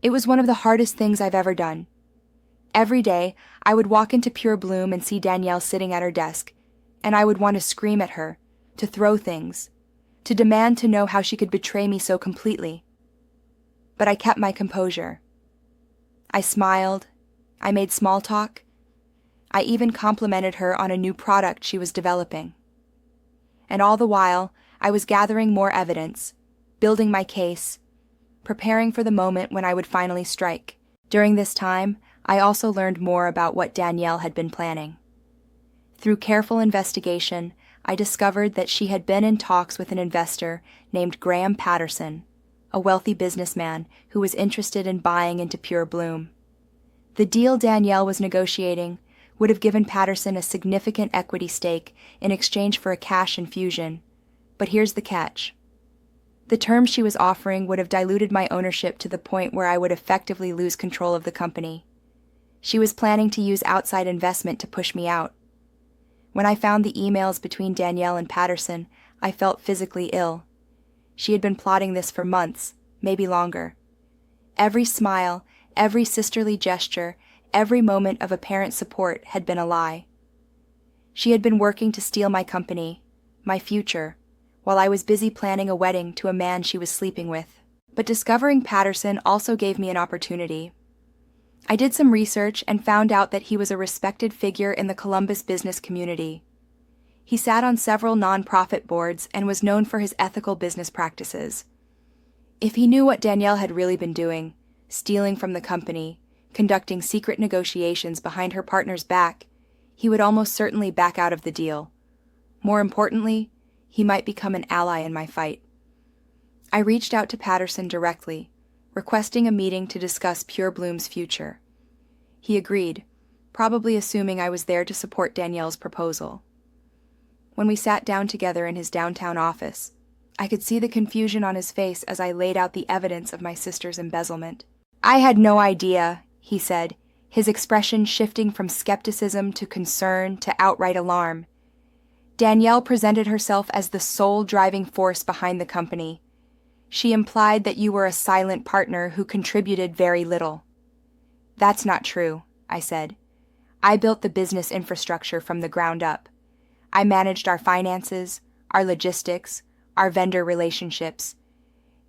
It was one of the hardest things I've ever done. Every day, I would walk into Pure Bloom and see Danielle sitting at her desk, and I would want to scream at her, to throw things, to demand to know how she could betray me so completely. But I kept my composure. I smiled, I made small talk, I even complimented her on a new product she was developing. And all the while, I was gathering more evidence, building my case, preparing for the moment when I would finally strike. During this time, I also learned more about what Danielle had been planning. Through careful investigation, I discovered that she had been in talks with an investor named Graham Patterson, a wealthy businessman who was interested in buying into Pure Bloom. The deal Danielle was negotiating would have given Patterson a significant equity stake in exchange for a cash infusion. But here's the catch. The terms she was offering would have diluted my ownership to the point where I would effectively lose control of the company. She was planning to use outside investment to push me out. When I found the emails between Danielle and Patterson, I felt physically ill. She had been plotting this for months, maybe longer. Every smile, every sisterly gesture, every moment of apparent support had been a lie. She had been working to steal my company, my future, while I was busy planning a wedding to a man she was sleeping with. But discovering Patterson also gave me an opportunity. I did some research and found out that he was a respected figure in the Columbus business community. He sat on several nonprofit boards and was known for his ethical business practices. If he knew what Danielle had really been doing, stealing from the company, conducting secret negotiations behind her partner's back, he would almost certainly back out of the deal. More importantly, he might become an ally in my fight. I reached out to Patterson directly, requesting a meeting to discuss Pure Bloom's future. He agreed, probably assuming I was there to support Danielle's proposal. When we sat down together in his downtown office, I could see the confusion on his face as I laid out the evidence of my sister's embezzlement. "I had no idea," he said, his expression shifting from skepticism to concern to outright alarm. "Danielle presented herself as the sole driving force behind the company. She implied that you were a silent partner who contributed very little." "That's not true," I said. "I built the business infrastructure from the ground up. I managed our finances, our logistics, our vendor relationships.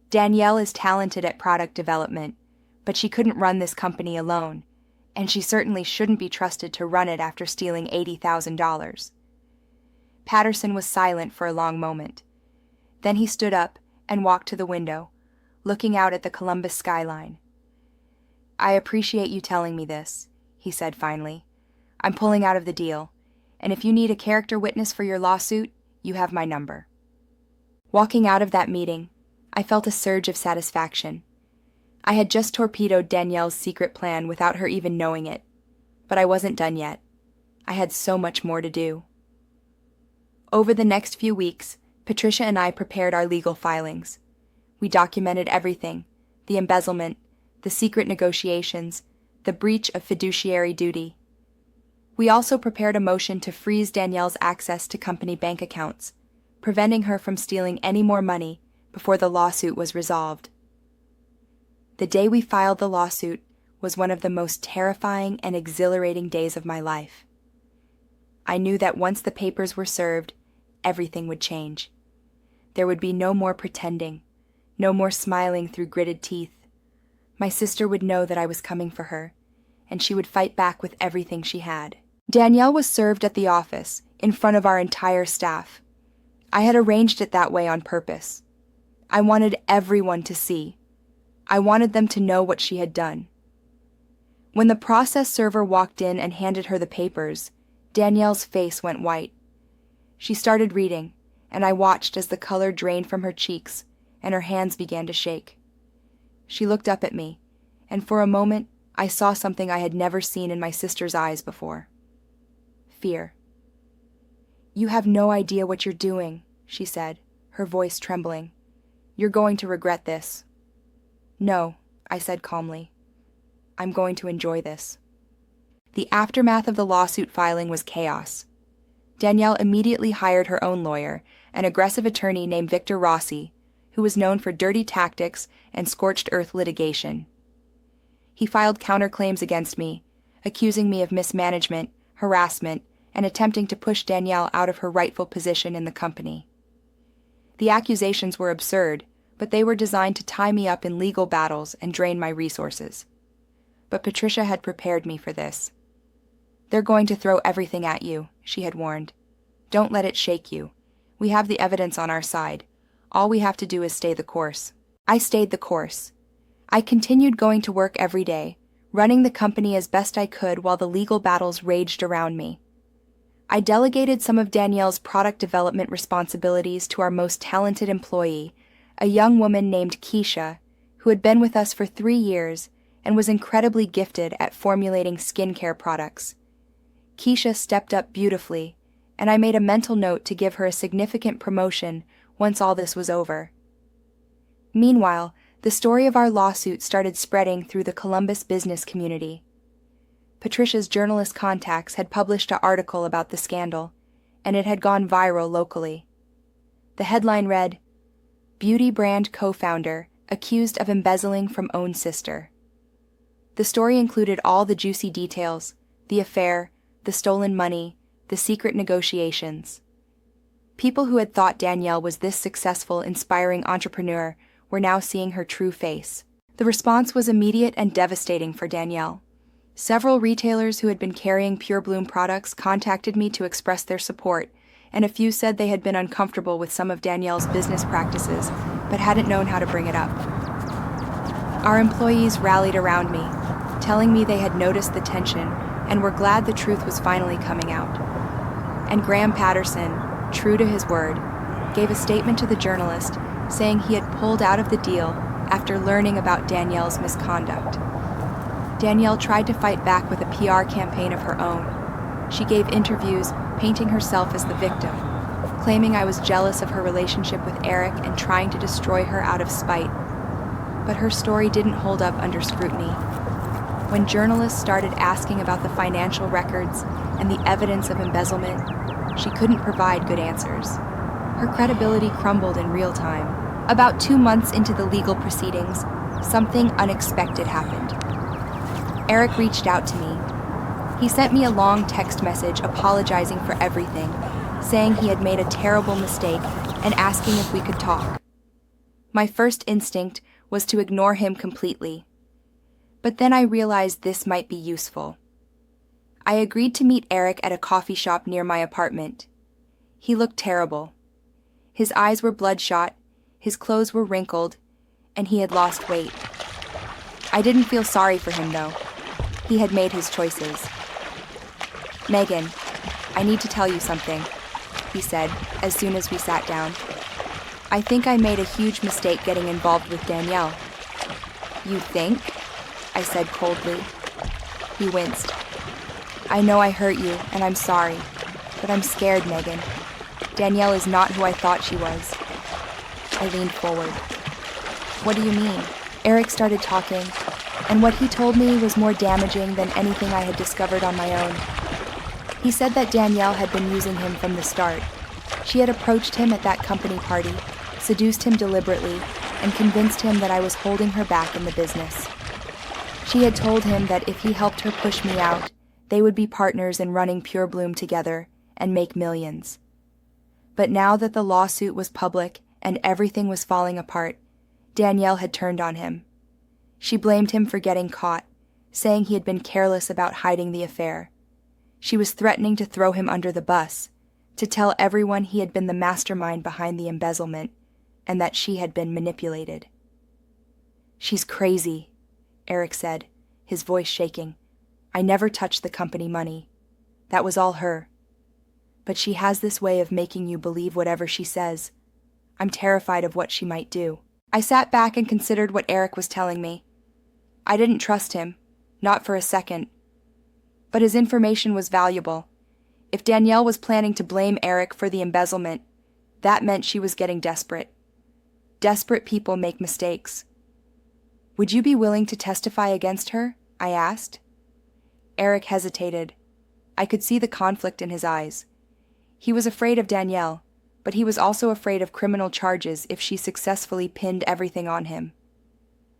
Danielle is talented at product development, but she couldn't run this company alone, and she certainly shouldn't be trusted to run it after stealing $80,000. Patterson was silent for a long moment. Then he stood up and walked to the window, looking out at the Columbus skyline. "I appreciate you telling me this," he said finally. "I'm pulling out of the deal, and if you need a character witness for your lawsuit, you have my number." Walking out of that meeting, I felt a surge of satisfaction. I had just torpedoed Danielle's secret plan without her even knowing it, but I wasn't done yet. I had so much more to do. Over the next few weeks, Patricia and I prepared our legal filings. We documented everything: the embezzlement, the secret negotiations, the breach of fiduciary duty. We also prepared a motion to freeze Danielle's access to company bank accounts, preventing her from stealing any more money before the lawsuit was resolved. The day we filed the lawsuit was one of the most terrifying and exhilarating days of my life. I knew that once the papers were served, everything would change. There would be no more pretending, no more smiling through gritted teeth. My sister would know that I was coming for her, and she would fight back with everything she had. Danielle was served at the office, in front of our entire staff. I had arranged it that way on purpose. I wanted everyone to see. I wanted them to know what she had done. When the process server walked in and handed her the papers, Danielle's face went white. She started reading, and I watched as the color drained from her cheeks and her hands began to shake. She looked up at me, and for a moment I saw something I had never seen in my sister's eyes before. Fear. "You have no idea what you're doing," she said, her voice trembling. "You're going to regret this." "No," I said calmly. "I'm going to enjoy this." The aftermath of the lawsuit filing was chaos. Danielle immediately hired her own lawyer, an aggressive attorney named Victor Rossi, who was known for dirty tactics and scorched earth litigation. He filed counterclaims against me, accusing me of mismanagement, harassment, and attempting to push Danielle out of her rightful position in the company. The accusations were absurd, but they were designed to tie me up in legal battles and drain my resources. But Patricia had prepared me for this. "They're going to throw everything at you," she had warned. "Don't let it shake you. We have the evidence on our side. All we have to do is stay the course." I stayed the course. I continued going to work every day, running the company as best I could while the legal battles raged around me. I delegated some of Danielle's product development responsibilities to our most talented employee, a young woman named Keisha, who had been with us for 3 years and was incredibly gifted at formulating skincare products. Keisha stepped up beautifully, and I made a mental note to give her a significant promotion once all this was over. Meanwhile, the story of our lawsuit started spreading through the Columbus business community. Patricia's journalist contacts had published an article about the scandal, and it had gone viral locally. The headline read, "Beauty brand co-founder accused of embezzling from own sister." The story included all the juicy details: the affair, the stolen money, the secret negotiations. People who had thought Danielle was this successful, inspiring entrepreneur were now seeing her true face. The response was immediate and devastating for Danielle. Several retailers who had been carrying Pure Bloom products contacted me to express their support, and a few said they had been uncomfortable with some of Danielle's business practices, but hadn't known how to bring it up. Our employees rallied around me, telling me they had noticed the tension and were glad the truth was finally coming out. And Graham Patterson, true to his word, gave a statement to the journalist saying he had pulled out of the deal after learning about Danielle's misconduct. Danielle tried to fight back with a PR campaign of her own. She gave interviews painting herself as the victim, claiming I was jealous of her relationship with Eric and trying to destroy her out of spite. But her story didn't hold up under scrutiny. When journalists started asking about the financial records and the evidence of embezzlement, she couldn't provide good answers. Her credibility crumbled in real time. About 2 months into the legal proceedings, something unexpected happened. Eric reached out to me. He sent me a long text message apologizing for everything, saying he had made a terrible mistake and asking if we could talk. My first instinct was to ignore him completely. But then I realized this might be useful. I agreed to meet Eric at a coffee shop near my apartment. He looked terrible. His eyes were bloodshot, his clothes were wrinkled, and he had lost weight. I didn't feel sorry for him, though. He had made his choices. "Megan, I need to tell you something," he said as soon as we sat down. "I think I made a huge mistake getting involved with Danielle." "You think?" I said coldly. He winced. "I know I hurt you, and I'm sorry, but I'm scared, Megan. Danielle is not who I thought she was." I leaned forward. "What do you mean?" Eric started talking, and what he told me was more damaging than anything I had discovered on my own. He said that Danielle had been using him from the start. She had approached him at that company party, seduced him deliberately, and convinced him that I was holding her back in the business. She had told him that if he helped her push me out, they would be partners in running Pure Bloom together and make millions. But now that the lawsuit was public and everything was falling apart, Danielle had turned on him. She blamed him for getting caught, saying he had been careless about hiding the affair. She was threatening to throw him under the bus, to tell everyone he had been the mastermind behind the embezzlement, and that she had been manipulated. "She's crazy," Eric said, his voice shaking. "I never touched the company money. That was all her. But she has this way of making you believe whatever she says. I'm terrified of what she might do." I sat back and considered what Eric was telling me. I didn't trust him, not for a second. But his information was valuable. If Danielle was planning to blame Eric for the embezzlement, that meant she was getting desperate. Desperate people make mistakes. "Would you be willing to testify against her?" I asked. Eric hesitated. I could see the conflict in his eyes. He was afraid of Danielle, but he was also afraid of criminal charges if she successfully pinned everything on him.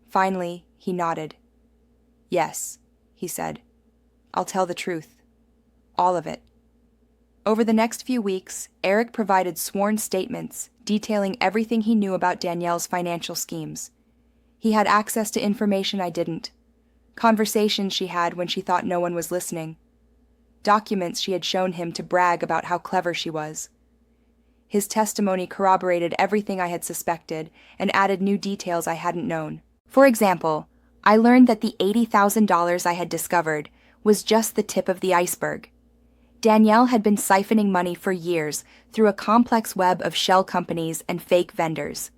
Finally, he nodded. Yes, he said. I'll tell the truth. All of it. Over the next few weeks, Eric provided sworn statements detailing everything he knew about Danielle's financial schemes. He had access to information I didn't. Conversations she had when she thought no one was listening. Documents she had shown him to brag about how clever she was. His testimony corroborated everything I had suspected and added new details I hadn't known. For example, I learned that the $80,000 I had discovered was just the tip of the iceberg. Danielle had been siphoning money for years through a complex web of shell companies and fake vendors.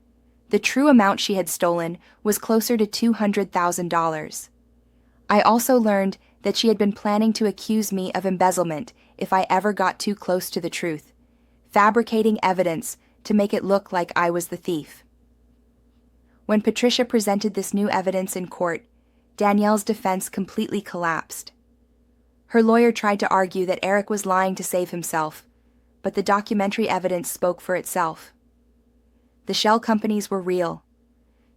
The true amount she had stolen was closer to $200,000. I also learned that she had been planning to accuse me of embezzlement if I ever got too close to the truth, fabricating evidence to make it look like I was the thief. When Patricia presented this new evidence in court, Danielle's defense completely collapsed. Her lawyer tried to argue that Eric was lying to save himself, but the documentary evidence spoke for itself. The shell companies were real.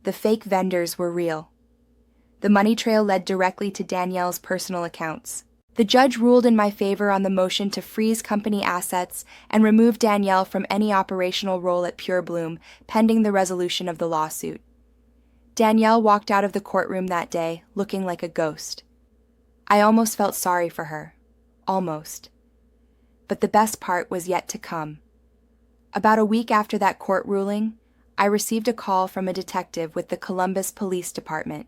The fake vendors were real. The money trail led directly to Danielle's personal accounts. The judge ruled in my favor on the motion to freeze company assets and remove Danielle from any operational role at Pure Bloom, pending the resolution of the lawsuit. Danielle walked out of the courtroom that day, looking like a ghost. I almost felt sorry for her. Almost. But the best part was yet to come. About a week after that court ruling, I received a call from a detective with the Columbus Police Department.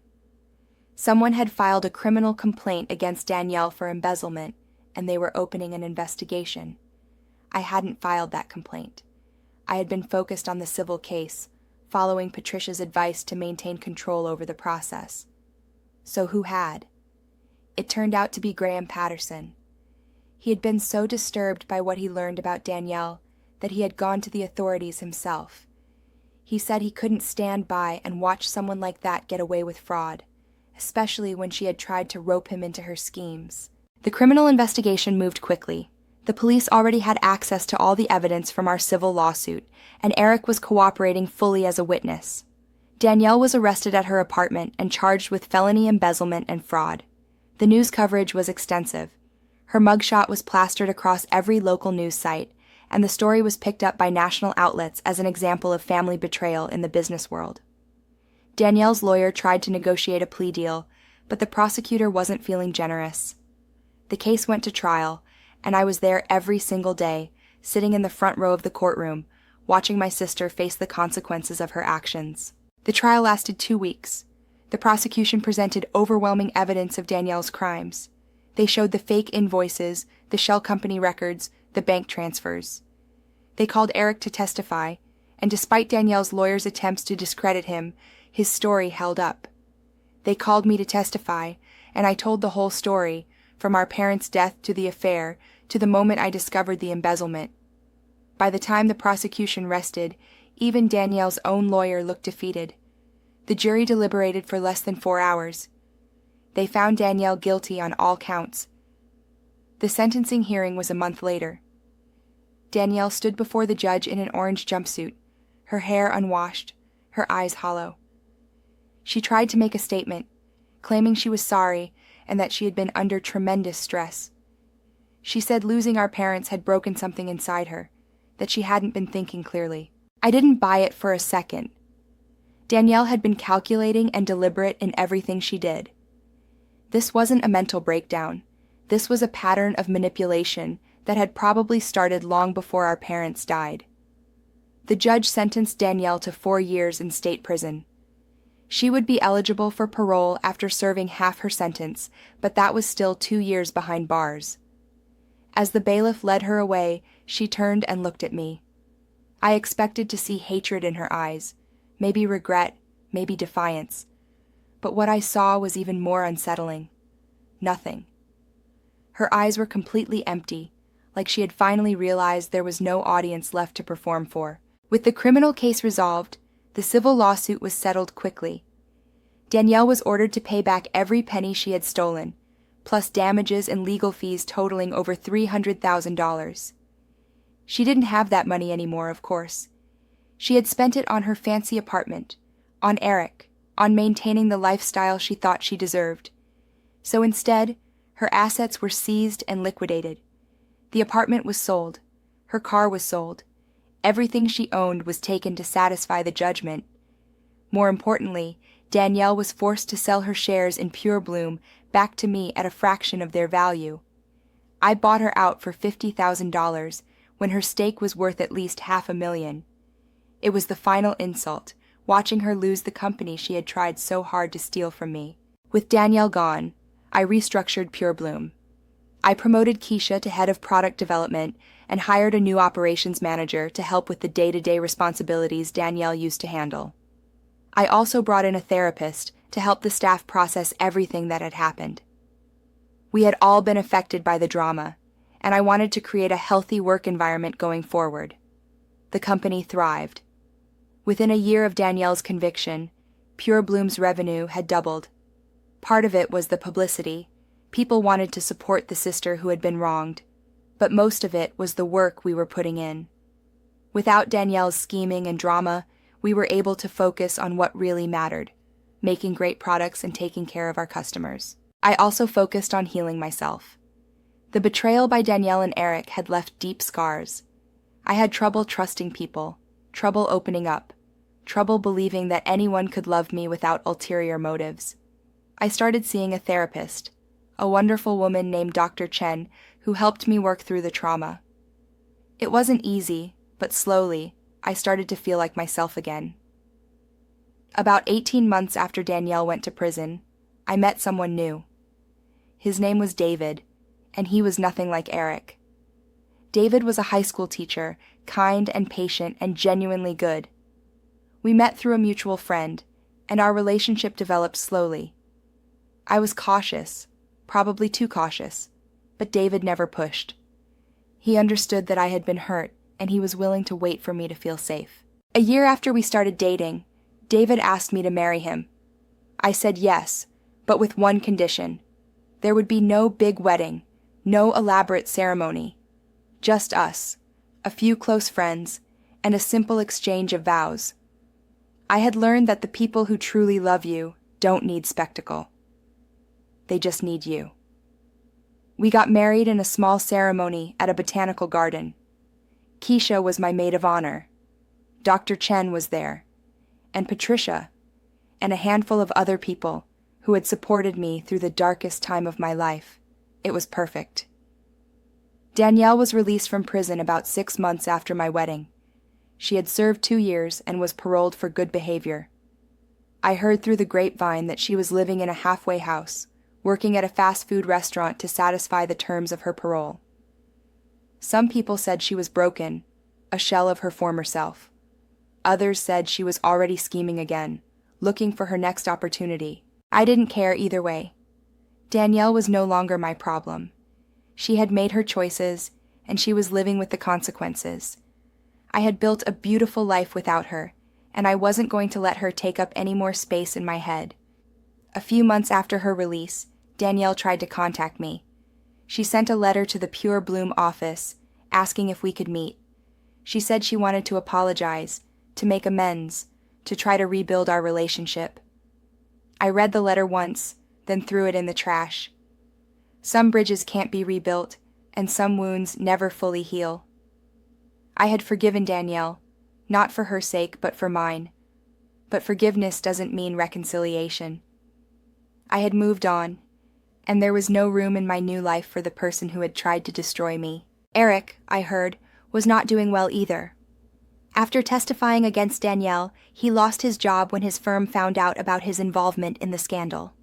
Someone had filed a criminal complaint against Danielle for embezzlement, and they were opening an investigation. I hadn't filed that complaint. I had been focused on the civil case, following Patricia's advice to maintain control over the process. So who had? It turned out to be Graham Patterson. He had been so disturbed by what he learned about Danielle that he had gone to the authorities himself. He said he couldn't stand by and watch someone like that get away with fraud, especially when she had tried to rope him into her schemes. The criminal investigation moved quickly. The police already had access to all the evidence from our civil lawsuit, and Eric was cooperating fully as a witness. Danielle was arrested at her apartment and charged with felony embezzlement and fraud. The news coverage was extensive. Her mugshot was plastered across every local news site, and the story was picked up by national outlets as an example of family betrayal in the business world. Danielle's lawyer tried to negotiate a plea deal, but the prosecutor wasn't feeling generous. The case went to trial, and I was there every single day, sitting in the front row of the courtroom, watching my sister face the consequences of her actions. The trial lasted 2 weeks. The prosecution presented overwhelming evidence of Danielle's crimes. They showed the fake invoices, the shell company records, the bank transfers. They called Eric to testify, and despite Danielle's lawyer's attempts to discredit him, his story held up. They called me to testify, and I told the whole story, from our parents' death to the affair, to the moment I discovered the embezzlement. By the time the prosecution rested, even Danielle's own lawyer looked defeated. The jury deliberated for less than 4 hours. They found Danielle guilty on all counts. The sentencing hearing was a month later. Danielle stood before the judge in an orange jumpsuit, her hair unwashed, her eyes hollow. She tried to make a statement, claiming she was sorry and that she had been under tremendous stress. She said losing our parents had broken something inside her, that she hadn't been thinking clearly. I didn't buy it for a second. Danielle had been calculating and deliberate in everything she did. This wasn't a mental breakdown. This was a pattern of manipulation that had probably started long before our parents died. The judge sentenced Danielle to 4 years in state prison. She would be eligible for parole after serving half her sentence, but that was still 2 years behind bars. As the bailiff led her away, she turned and looked at me. I expected to see hatred in her eyes, maybe regret, maybe defiance. But what I saw was even more unsettling. Nothing. Her eyes were completely empty, like she had finally realized there was no audience left to perform for. With the criminal case resolved, the civil lawsuit was settled quickly. Danielle was ordered to pay back every penny she had stolen, plus damages and legal fees totaling over $300,000. She didn't have that money anymore, of course. She had spent it on her fancy apartment, on Eric, on maintaining the lifestyle she thought she deserved. So instead, her assets were seized and liquidated. The apartment was sold. Her car was sold. Everything she owned was taken to satisfy the judgment. More importantly, Danielle was forced to sell her shares in Pure Bloom back to me at a fraction of their value. I bought her out for $50,000 when her stake was worth at least $500,000. It was the final insult, watching her lose the company she had tried so hard to steal from me. With Danielle gone, I restructured Pure Bloom. I promoted Keisha to head of product development and hired a new operations manager to help with the day-to-day responsibilities Danielle used to handle. I also brought in a therapist to help the staff process everything that had happened. We had all been affected by the drama, and I wanted to create a healthy work environment going forward. The company thrived. Within a year of Danielle's conviction, Pure Bloom's revenue had doubled. Part of it was the publicity. People wanted to support the sister who had been wronged, but most of it was the work we were putting in. Without Danielle's scheming and drama, we were able to focus on what really mattered, making great products and taking care of our customers. I also focused on healing myself. The betrayal by Danielle and Eric had left deep scars. I had trouble trusting people, trouble opening up, trouble believing that anyone could love me without ulterior motives. I started seeing a therapist, a wonderful woman named Dr. Chen, who helped me work through the trauma. It wasn't easy, but slowly, I started to feel like myself again. About 18 months after Danielle went to prison, I met someone new. His name was David, and he was nothing like Eric. David was a high school teacher, kind and patient and genuinely good. We met through a mutual friend, and our relationship developed slowly. I was cautious, probably too cautious, but David never pushed. He understood that I had been hurt, and he was willing to wait for me to feel safe. A year after we started dating, David asked me to marry him. I said yes, but with one condition. There would be no big wedding, no elaborate ceremony. Just us, a few close friends, and a simple exchange of vows. I had learned that the people who truly love you don't need spectacle. They just need you. We got married in a small ceremony at a botanical garden. Keisha was my maid of honor. Dr. Chen was there, and Patricia, and a handful of other people who had supported me through the darkest time of my life. It was perfect. Danielle was released from prison about 6 months after my wedding. She had served 2 years and was paroled for good behavior. I heard through the grapevine that she was living in a halfway house, working at a fast food restaurant to satisfy the terms of her parole. Some people said she was broken, a shell of her former self. Others said she was already scheming again, looking for her next opportunity. I didn't care either way. Danielle was no longer my problem. She had made her choices, and she was living with the consequences. I had built a beautiful life without her, and I wasn't going to let her take up any more space in my head. A few months after her release, Danielle tried to contact me. She sent a letter to the Pure Bloom office, asking if we could meet. She said she wanted to apologize, to make amends, to try to rebuild our relationship. I read the letter once, then threw it in the trash. Some bridges can't be rebuilt, and some wounds never fully heal. I had forgiven Danielle, not for her sake, but for mine. But forgiveness doesn't mean reconciliation. I had moved on, and there was no room in my new life for the person who had tried to destroy me. Eric, I heard, was not doing well either. After testifying against Danielle, he lost his job when his firm found out about his involvement in the scandal.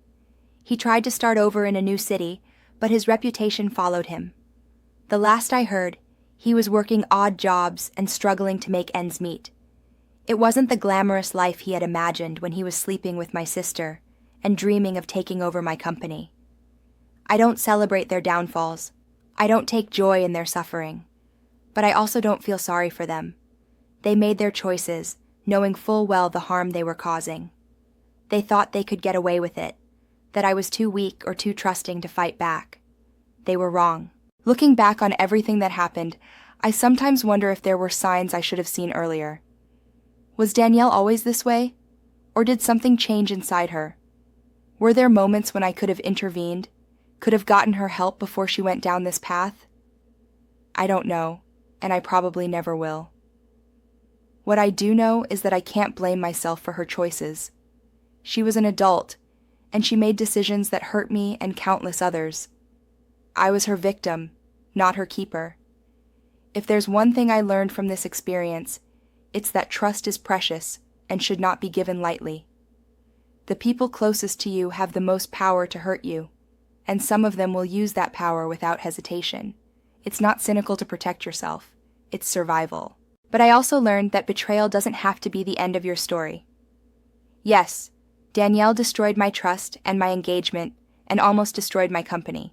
He tried to start over in a new city, but his reputation followed him. The last I heard, he was working odd jobs and struggling to make ends meet. It wasn't the glamorous life he had imagined when he was sleeping with my sister and dreaming of taking over my company. I don't celebrate their downfalls. I don't take joy in their suffering. But I also don't feel sorry for them. They made their choices, knowing full well the harm they were causing. They thought they could get away with it, that I was too weak or too trusting to fight back. They were wrong. Looking back on everything that happened, I sometimes wonder if there were signs I should have seen earlier. Was Danielle always this way? Or did something change inside her? Were there moments when I could have intervened, could have gotten her help before she went down this path? I don't know, and I probably never will. What I do know is that I can't blame myself for her choices. She was an adult, and she made decisions that hurt me and countless others. I was her victim, not her keeper. If there's one thing I learned from this experience, it's that trust is precious and should not be given lightly. The people closest to you have the most power to hurt you, and some of them will use that power without hesitation. It's not cynical to protect yourself, it's survival. But I also learned that betrayal doesn't have to be the end of your story. Yes, Danielle destroyed my trust and my engagement and almost destroyed my company.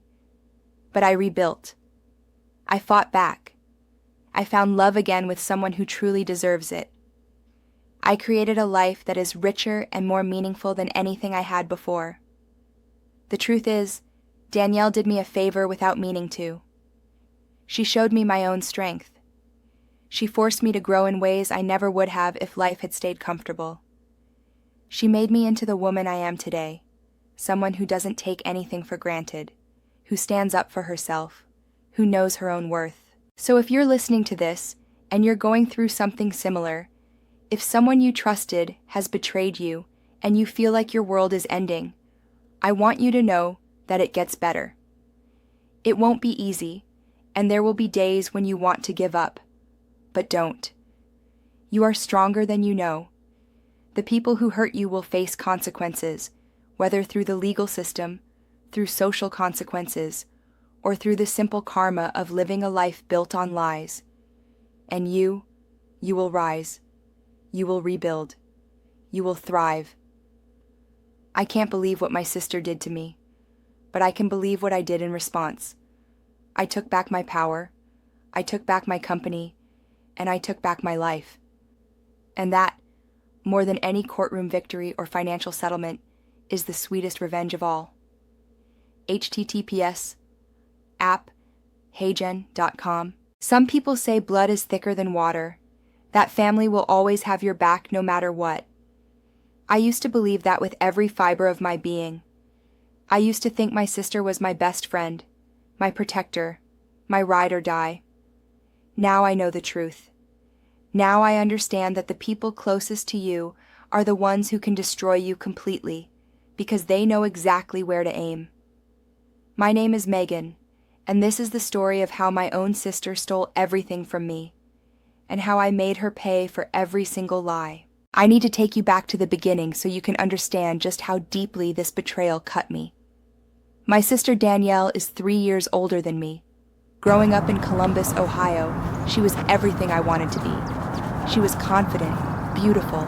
But I rebuilt. I fought back. I found love again with someone who truly deserves it. I created a life that is richer and more meaningful than anything I had before. The truth is, Danielle did me a favor without meaning to. She showed me my own strength. She forced me to grow in ways I never would have if life had stayed comfortable. She made me into the woman I am today, someone who doesn't take anything for granted, who stands up for herself, who knows her own worth. So if you're listening to this, and you're going through something similar, if someone you trusted has betrayed you, and you feel like your world is ending, I want you to know that it gets better. It won't be easy, and there will be days when you want to give up. But don't. You are stronger than you know. The people who hurt you will face consequences, whether through the legal system, through social consequences, or through the simple karma of living a life built on lies. And you will rise. You will rebuild. You will thrive. I can't believe what my sister did to me, but I can believe what I did in response. I took back my power. I took back my company. And I took back my life. And that, more than any courtroom victory or financial settlement, is the sweetest revenge of all. https://app.heygen.com. Some people say blood is thicker than water. That family will always have your back no matter what. I used to believe that with every fiber of my being. I used to think my sister was my best friend, my protector, my ride or die. Now I know the truth. Now I understand that the people closest to you are the ones who can destroy you completely, because they know exactly where to aim. My name is Megan, and this is the story of how my own sister stole everything from me, and how I made her pay for every single lie. I need to take you back to the beginning so you can understand just how deeply this betrayal cut me. My sister Danielle is 3 years older than me. Growing up in Columbus, Ohio, she was everything I wanted to be. She was confident, beautiful,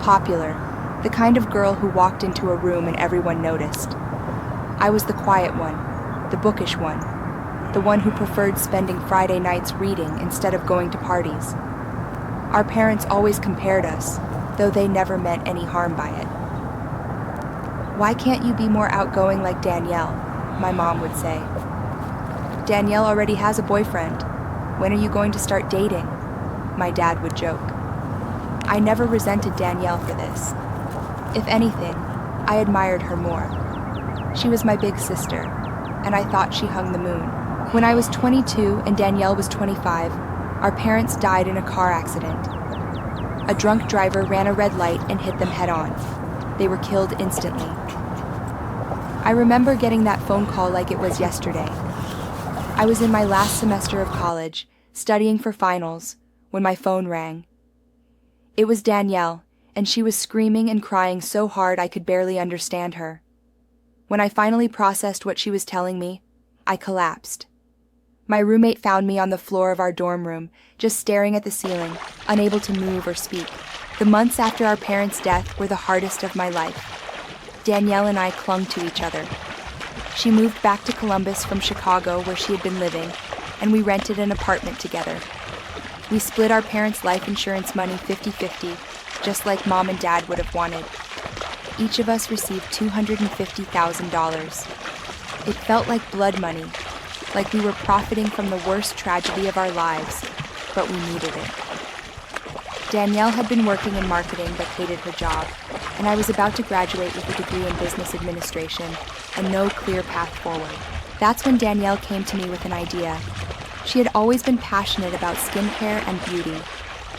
popular, the kind of girl who walked into a room and everyone noticed. I was the quiet one, the bookish one, the one who preferred spending Friday nights reading instead of going to parties. Our parents always compared us, though they never meant any harm by it. "Why can't you be more outgoing like Danielle?" my mom would say. "Danielle already has a boyfriend. When are you going to start dating?" my dad would joke. I never resented Danielle for this. If anything, I admired her more. She was my big sister, and I thought she hung the moon. When I was 22 and Danielle was 25, our parents died in a car accident. A drunk driver ran a red light and hit them head-on. They were killed instantly. I remember getting that phone call like it was yesterday. I was in my last semester of college, studying for finals, when my phone rang. It was Danielle, and she was screaming and crying so hard I could barely understand her. When I finally processed what she was telling me, I collapsed. My roommate found me on the floor of our dorm room, just staring at the ceiling, unable to move or speak. The months after our parents' death were the hardest of my life. Danielle and I clung to each other. She moved back to Columbus from Chicago, where she had been living, and we rented an apartment together. We split our parents' life insurance money 50-50, just like Mom and Dad would have wanted. Each of us received $250,000. It felt like blood money, like we were profiting from the worst tragedy of our lives, but we needed it. Danielle had been working in marketing but hated her job, and I was about to graduate with a degree in business administration and no clear path forward. That's when Danielle came to me with an idea. She had always been passionate about skincare and beauty.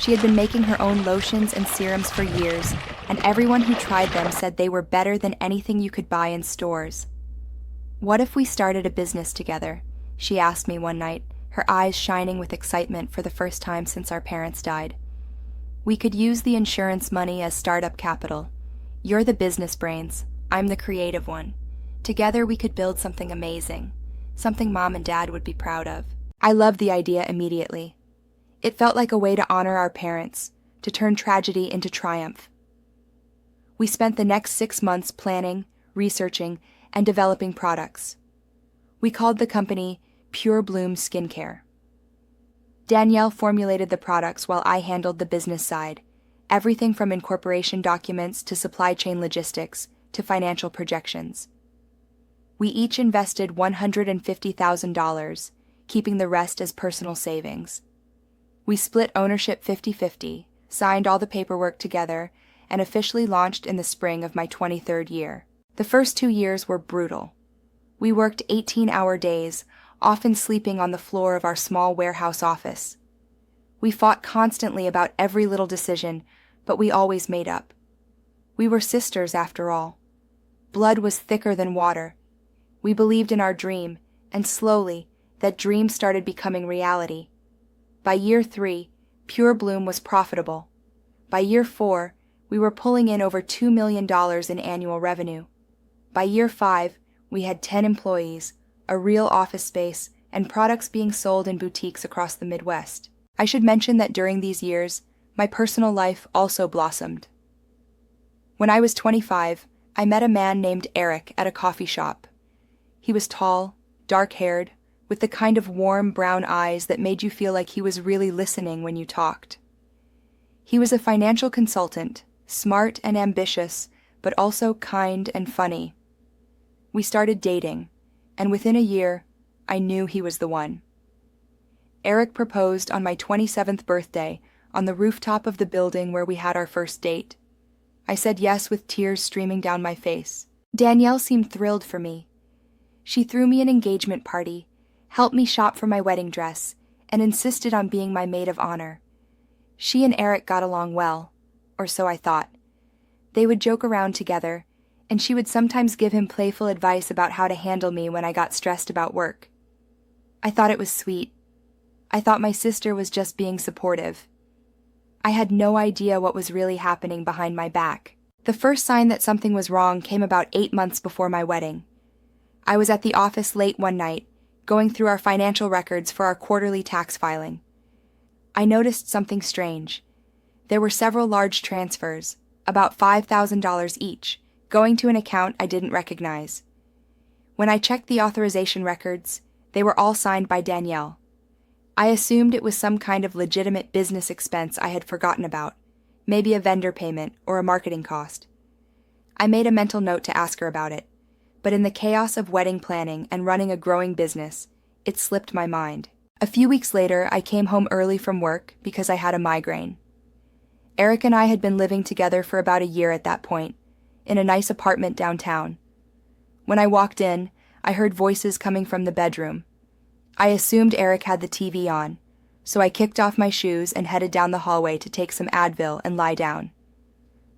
She had been making her own lotions and serums for years, and everyone who tried them said they were better than anything you could buy in stores. "What if we started a business together?" she asked me one night, her eyes shining with excitement for the first time since our parents died. "We could use the insurance money as startup capital. You're the business brains, I'm the creative one. Together we could build something amazing, something Mom and Dad would be proud of." I loved the idea immediately. It felt like a way to honor our parents, to turn tragedy into triumph. We spent the next 6 months planning, researching, and developing products. We called the company Pure Bloom Skincare. Danielle formulated the products while I handled the business side, everything from incorporation documents to supply chain logistics to financial projections. We each invested $150,000, keeping the rest as personal savings. We split ownership 50-50, signed all the paperwork together, and officially launched in the spring of my 23rd year. The first 2 years were brutal. We worked 18-hour days, often sleeping on the floor of our small warehouse office. We fought constantly about every little decision, but we always made up. We were sisters, after all. Blood was thicker than water. We believed in our dream, and slowly, that dream started becoming reality. By year 3, Pure Bloom was profitable. By year 4, we were pulling in over $2 million in annual revenue. By year 5, we had 10 employees, a real office space, and products being sold in boutiques across the Midwest. I should mention that during these years, my personal life also blossomed. When I was 25, I met a man named Eric at a coffee shop. He was tall, dark-haired, with the kind of warm brown eyes that made you feel like he was really listening when you talked. He was a financial consultant, smart and ambitious, but also kind and funny. We started dating, and within a year, I knew he was the one. Eric proposed on my 27th birthday on the rooftop of the building where we had our first date. I said yes with tears streaming down my face. Danielle seemed thrilled for me. She threw me an engagement party, helped me shop for my wedding dress, and insisted on being my maid of honor. She and Eric got along well, or so I thought. They would joke around together, and she would sometimes give him playful advice about how to handle me when I got stressed about work. I thought it was sweet. I thought my sister was just being supportive. I had no idea what was really happening behind my back. The first sign that something was wrong came about 8 months before my wedding. I was at the office late one night, going through our financial records for our quarterly tax filing. I noticed something strange. There were several large transfers, about $5,000 each, going to an account I didn't recognize. When I checked the authorization records, they were all signed by Danielle. I assumed it was some kind of legitimate business expense I had forgotten about, maybe a vendor payment or a marketing cost. I made a mental note to ask her about it, but in the chaos of wedding planning and running a growing business, it slipped my mind. A few weeks later, I came home early from work because I had a migraine. Eric and I had been living together for about a year at that point, in a nice apartment downtown. When I walked in, I heard voices coming from the bedroom. I assumed Eric had the TV on, so I kicked off my shoes and headed down the hallway to take some Advil and lie down.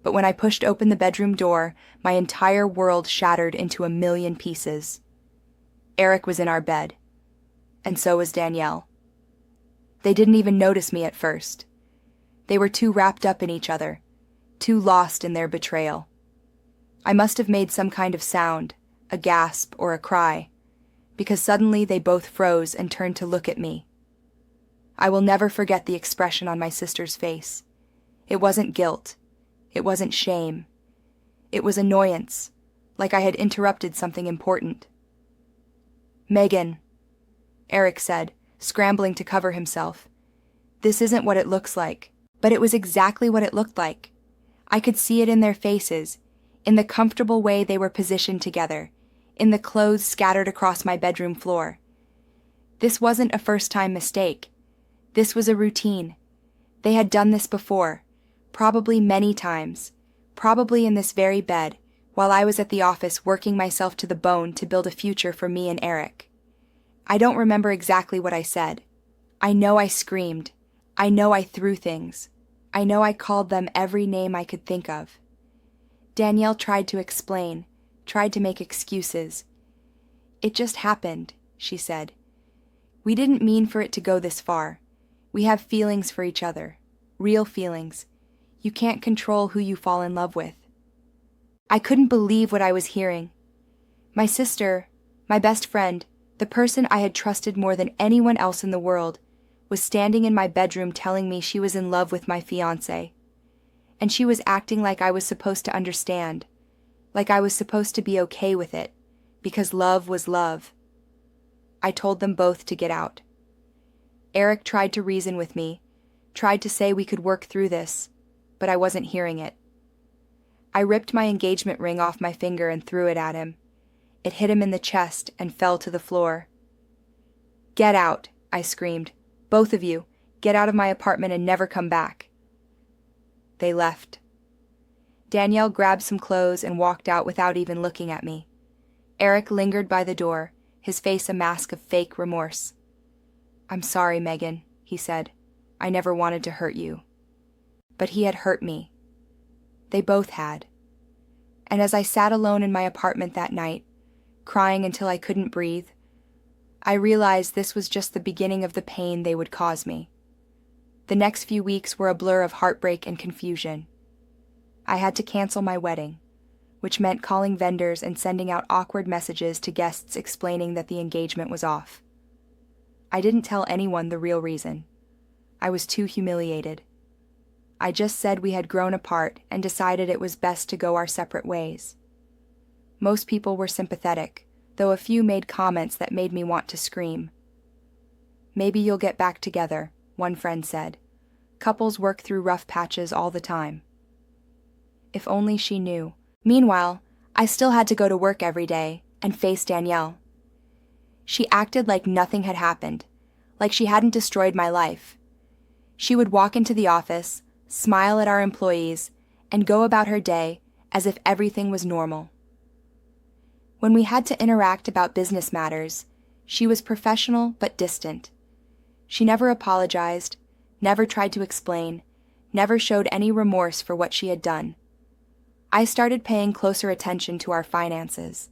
But when I pushed open the bedroom door, my entire world shattered into a million pieces. Eric was in our bed, and so was Danielle. They didn't even notice me at first. They were too wrapped up in each other, too lost in their betrayal. I must have made some kind of sound, a gasp or a cry, because suddenly they both froze and turned to look at me. I will never forget the expression on my sister's face. It wasn't guilt. It wasn't shame. It was annoyance, like I had interrupted something important. "Megan," Eric said, scrambling to cover himself. "This isn't what it looks like." But it was exactly what it looked like. I could see it in their faces, in the comfortable way they were positioned together, in the clothes scattered across my bedroom floor. This wasn't a first-time mistake. This was a routine. They had done this before, probably many times, probably in this very bed, while I was at the office working myself to the bone to build a future for me and Eric. I don't remember exactly what I said. I know I screamed. I know I threw things. I know I called them every name I could think of. Danielle tried to explain, tried to make excuses. "It just happened," she said. "We didn't mean for it to go this far. We have feelings for each other. Real feelings. You can't control who you fall in love with." I couldn't believe what I was hearing. My sister, my best friend, the person I had trusted more than anyone else in the world, was standing in my bedroom telling me she was in love with my fiancé. And she was acting like I was supposed to understand, like I was supposed to be okay with it, because love was love. I told them both to get out. Eric tried to reason with me, tried to say we could work through this, but I wasn't hearing it. I ripped my engagement ring off my finger and threw it at him. It hit him in the chest and fell to the floor. "Get out," I screamed. "Both of you, get out of my apartment and never come back." They left. Danielle grabbed some clothes and walked out without even looking at me. Eric lingered by the door, his face a mask of fake remorse. "I'm sorry, Megan," he said. "I never wanted to hurt you." But he had hurt me. They both had. And as I sat alone in my apartment that night, crying until I couldn't breathe, I realized this was just the beginning of the pain they would cause me. The next few weeks were a blur of heartbreak and confusion. I had to cancel my wedding, which meant calling vendors and sending out awkward messages to guests explaining that the engagement was off. I didn't tell anyone the real reason. I was too humiliated. I just said we had grown apart and decided it was best to go our separate ways. Most people were sympathetic, though a few made comments that made me want to scream. "Maybe you'll get back together," one friend said. "Couples work through rough patches all the time." If only she knew. Meanwhile, I still had to go to work every day and face Danielle. She acted like nothing had happened, like she hadn't destroyed my life. She would walk into the office, smile at our employees, and go about her day as if everything was normal. When we had to interact about business matters, she was professional but distant. She never apologized, never tried to explain, never showed any remorse for what she had done. I started paying closer attention to our finances.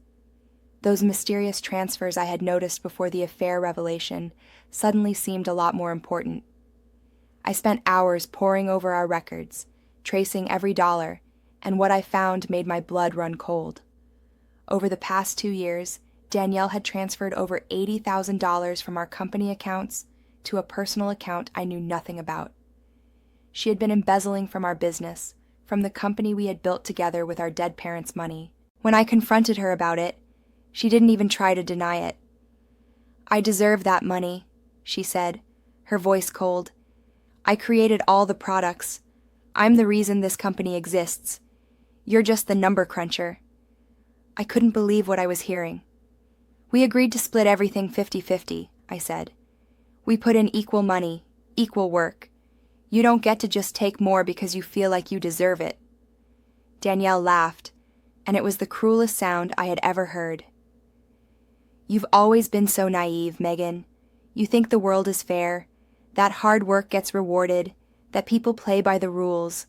Those mysterious transfers I had noticed before the affair revelation suddenly seemed a lot more important. I spent hours poring over our records, tracing every dollar, and what I found made my blood run cold. Over the past 2 years, Danielle had transferred over $80,000 from our company accounts to a personal account I knew nothing about. She had been embezzling from our business, from the company we had built together with our dead parents' money. When I confronted her about it, she didn't even try to deny it. "I deserve that money," she said, her voice cold. "I created all the products. I'm the reason this company exists. You're just the number cruncher." I couldn't believe what I was hearing. "We agreed to split everything 50-50, I said. "We put in equal money, equal work. You don't get to just take more because you feel like you deserve it." Danielle laughed, and it was the cruelest sound I had ever heard. "You've always been so naive, Megan. You think the world is fair, that hard work gets rewarded, that people play by the rules.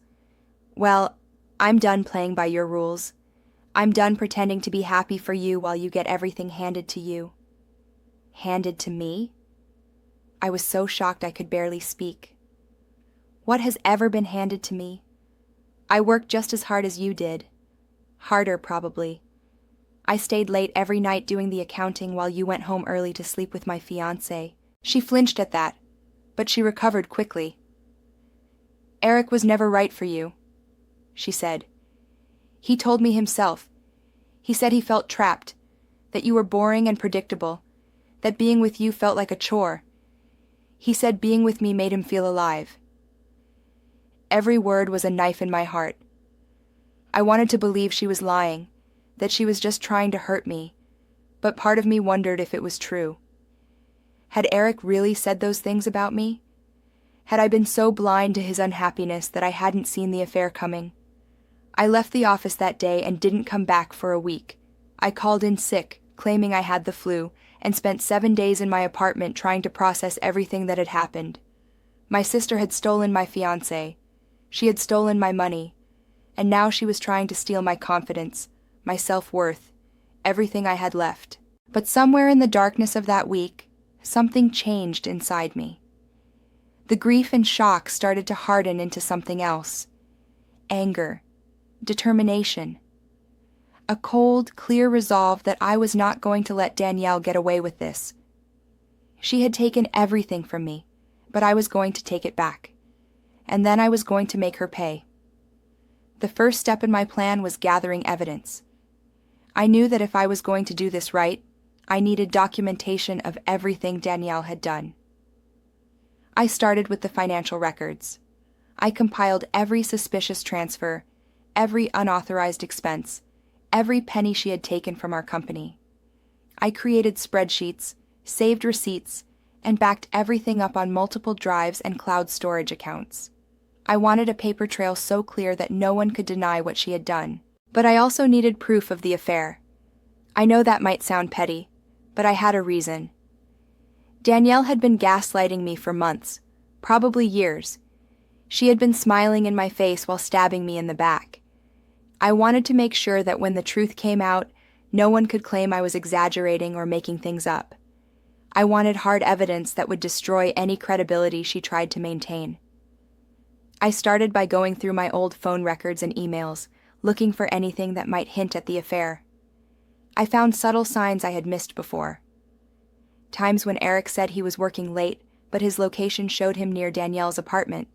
Well, I'm done playing by your rules. I'm done pretending to be happy for you while you get everything handed to you." Handed to me? I was so shocked I could barely speak. What has ever been handed to me? I worked just as hard as you did. Harder, probably. I stayed late every night doing the accounting while you went home early to sleep with my fiancé. She flinched at that, but she recovered quickly. "Eric was never right for you," she said. "He told me himself. He said he felt trapped, that you were boring and predictable, that being with you felt like a chore. He said being with me made him feel alive." Every word was a knife in my heart. I wanted to believe she was lying, that she was just trying to hurt me, but part of me wondered if it was true. Had Eric really said those things about me? Had I been so blind to his unhappiness that I hadn't seen the affair coming? I left the office that day and didn't come back for a week. I called in sick, claiming I had the flu, and spent 7 days in my apartment trying to process everything that had happened. My sister had stolen my fiancé. She had stolen my money, and now she was trying to steal my confidence, my self-worth, everything I had left. But somewhere in the darkness of that week, something changed inside me. The grief and shock started to harden into something else. Anger, determination. A cold, clear resolve that I was not going to let Danielle get away with this. She had taken everything from me, but I was going to take it back. And then I was going to make her pay. The first step in my plan was gathering evidence. I knew that if I was going to do this right, I needed documentation of everything Danielle had done. I started with the financial records. I compiled every suspicious transfer, every unauthorized expense, every penny she had taken from our company. I created spreadsheets, saved receipts, and backed everything up on multiple drives and cloud storage accounts. I wanted a paper trail so clear that no one could deny what she had done. But I also needed proof of the affair. I know that might sound petty, but I had a reason. Danielle had been gaslighting me for months, probably years. She had been smiling in my face while stabbing me in the back. I wanted to make sure that when the truth came out, no one could claim I was exaggerating or making things up. I wanted hard evidence that would destroy any credibility she tried to maintain. I started by going through my old phone records and emails, looking for anything that might hint at the affair. I found subtle signs I had missed before. Times when Eric said he was working late, but his location showed him near Danielle's apartment.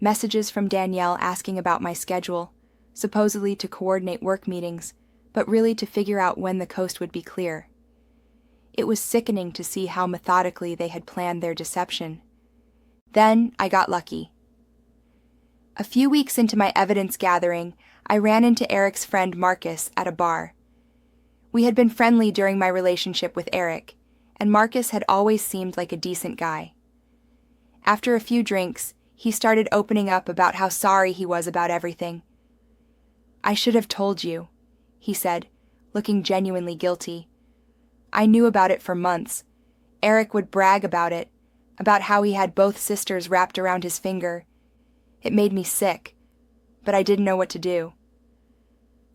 Messages from Danielle asking about my schedule, supposedly to coordinate work meetings, but really to figure out when the coast would be clear. It was sickening to see how methodically they had planned their deception. Then I got lucky. A few weeks into my evidence gathering, I ran into Eric's friend Marcus at a bar. We had been friendly during my relationship with Eric, and Marcus had always seemed like a decent guy. After a few drinks, he started opening up about how sorry he was about everything. "I should have told you," he said, looking genuinely guilty. "I knew about it for months. Eric would brag about it, about how he had both sisters wrapped around his finger. It made me sick, but I didn't know what to do."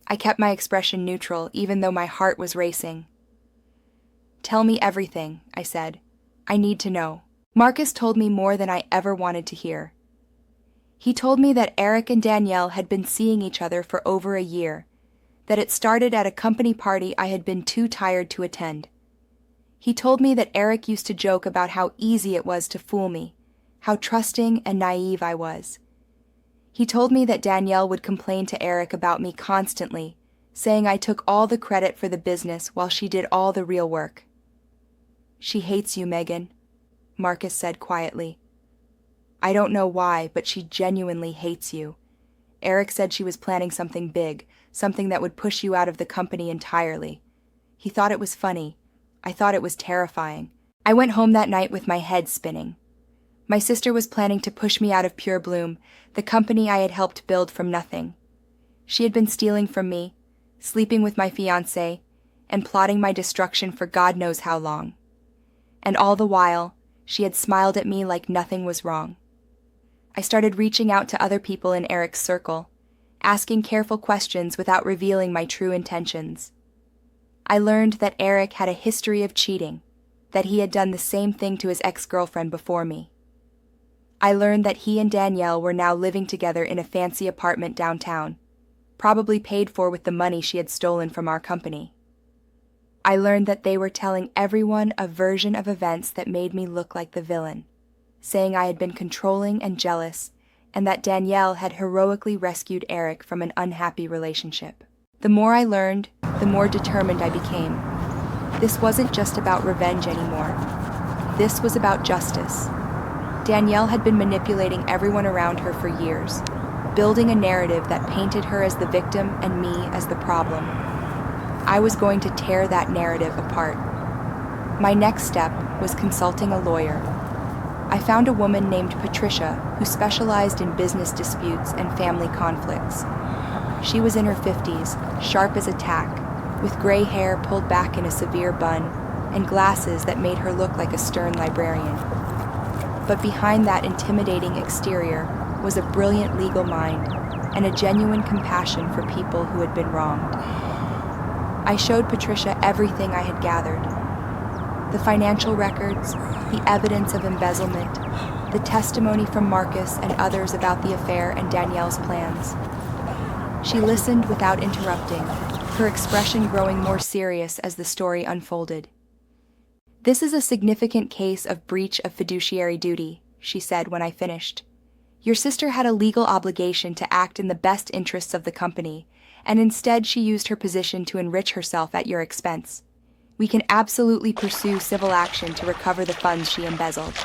I kept my expression neutral, even though my heart was racing. "Tell me everything," I said. "I need to know." Marcus told me more than I ever wanted to hear. He told me that Eric and Danielle had been seeing each other for over a year, that it started at a company party I had been too tired to attend. He told me that Eric used to joke about how easy it was to fool me, how trusting and naive I was. He told me that Danielle would complain to Eric about me constantly, saying I took all the credit for the business while she did all the real work. "She hates you, Megan," Marcus said quietly. "I don't know why, but she genuinely hates you. Eric said she was planning something big, something that would push you out of the company entirely. He thought it was funny. I thought it was terrifying. I went home that night with my head spinning. My sister was planning to push me out of Pure Bloom, the company I had helped build from nothing. She had been stealing from me, sleeping with my fiancé, and plotting my destruction for God knows how long. And all the while, she had smiled at me like nothing was wrong. I started reaching out to other people in Eric's circle, asking careful questions without revealing my true intentions. I learned that Eric had a history of cheating, that he had done the same thing to his ex-girlfriend before me. I learned that he and Danielle were now living together in a fancy apartment downtown, probably paid for with the money she had stolen from our company. I learned that they were telling everyone a version of events that made me look like the villain, saying I had been controlling and jealous, and that Danielle had heroically rescued Eric from an unhappy relationship. The more I learned, the more determined I became. This wasn't just about revenge anymore. This was about justice. Danielle had been manipulating everyone around her for years, building a narrative that painted her as the victim and me as the problem. I was going to tear that narrative apart. My next step was consulting a lawyer. I found a woman named Patricia who specialized in business disputes and family conflicts. She was in her 50s, sharp as a tack, with gray hair pulled back in a severe bun and glasses that made her look like a stern librarian. But behind that intimidating exterior was a brilliant legal mind and a genuine compassion for people who had been wronged. I showed Patricia everything I had gathered: the financial records, the evidence of embezzlement, the testimony from Marcus and others about the affair and Danielle's plans. She listened without interrupting, her expression growing more serious as the story unfolded. "This is a significant case of breach of fiduciary duty," she said when I finished. "Your sister had a legal obligation to act in the best interests of the company, and instead she used her position to enrich herself at your expense. We can absolutely pursue civil action to recover the funds she embezzled."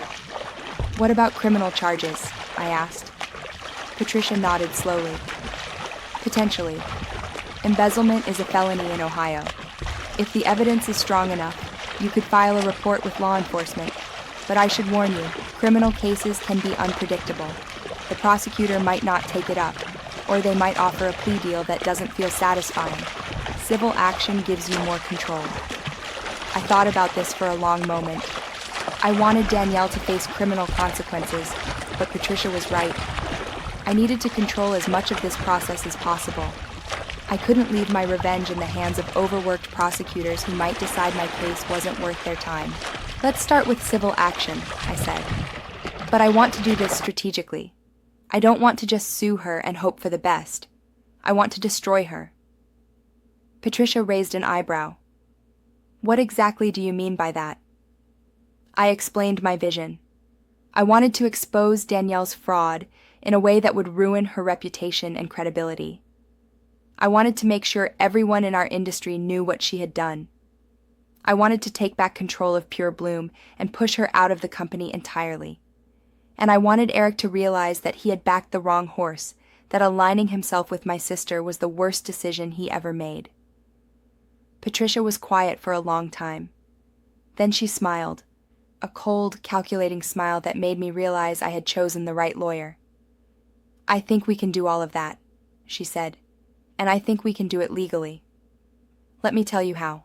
"What about criminal charges?" I asked. Patricia nodded slowly. "Potentially. Embezzlement is a felony in Ohio. If the evidence is strong enough, you could file a report with law enforcement. But I should warn you, criminal cases can be unpredictable. The prosecutor might not take it up, or they might offer a plea deal that doesn't feel satisfying. Civil action gives you more control." I thought about this for a long moment. I wanted Danielle to face criminal consequences, but Patricia was right. I needed to control as much of this process as possible. I couldn't leave my revenge in the hands of overworked prosecutors who might decide my case wasn't worth their time. "Let's start with civil action," I said. "But I want to do this strategically. I don't want to just sue her and hope for the best. I want to destroy her." Patricia raised an eyebrow. "What exactly do you mean by that?" I explained my vision. I wanted to expose Danielle's fraud in a way that would ruin her reputation and credibility. I wanted to make sure everyone in our industry knew what she had done. I wanted to take back control of Pure Bloom and push her out of the company entirely. And I wanted Eric to realize that he had backed the wrong horse, that aligning himself with my sister was the worst decision he ever made. Patricia was quiet for a long time. Then she smiled, a cold, calculating smile that made me realize I had chosen the right lawyer. "I think we can do all of that," she said, "and I think we can do it legally. Let me tell you how."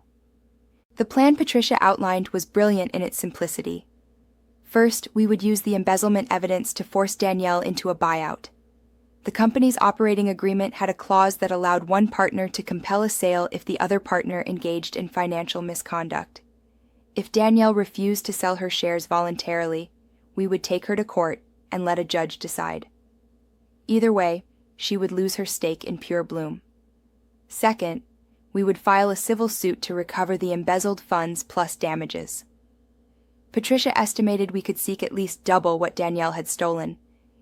The plan Patricia outlined was brilliant in its simplicity. First, we would use the embezzlement evidence to force Danielle into a buyout. The company's operating agreement had a clause that allowed one partner to compel a sale if the other partner engaged in financial misconduct. If Danielle refused to sell her shares voluntarily, we would take her to court and let a judge decide. Either way, she would lose her stake in Pure Bloom. Second, we would file a civil suit to recover the embezzled funds plus damages. Patricia estimated we could seek at least double what Danielle had stolen,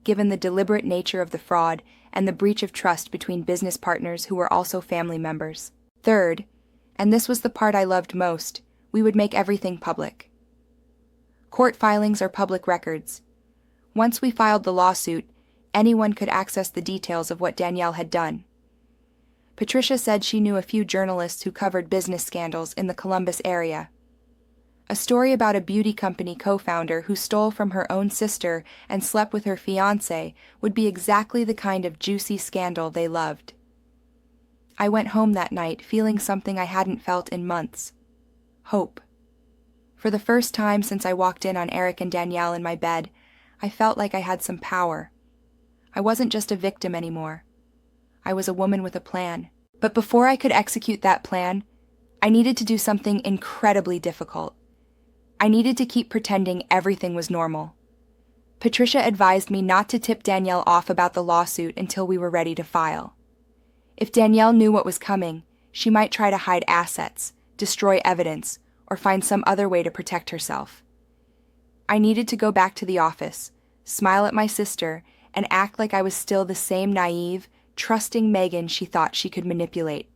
given the deliberate nature of the fraud and the breach of trust between business partners who were also family members. Third, and this was the part I loved most, we would make everything public. Court filings are public records. Once we filed the lawsuit, anyone could access the details of what Danielle had done. Patricia said she knew a few journalists who covered business scandals in the Columbus area. A story about a beauty company co-founder who stole from her own sister and slept with her fiancé would be exactly the kind of juicy scandal they loved. I went home that night feeling something I hadn't felt in months: hope. For the first time since I walked in on Eric and Danielle in my bed, I felt like I had some power. I wasn't just a victim anymore. I was a woman with a plan. But before I could execute that plan, I needed to do something incredibly difficult. I needed to keep pretending everything was normal. Patricia advised me not to tip Danielle off about the lawsuit until we were ready to file. If Danielle knew what was coming, she might try to hide assets, destroy evidence, or find some other way to protect herself. I needed to go back to the office, smile at my sister, and act like I was still the same naive, trusting Megan she thought she could manipulate.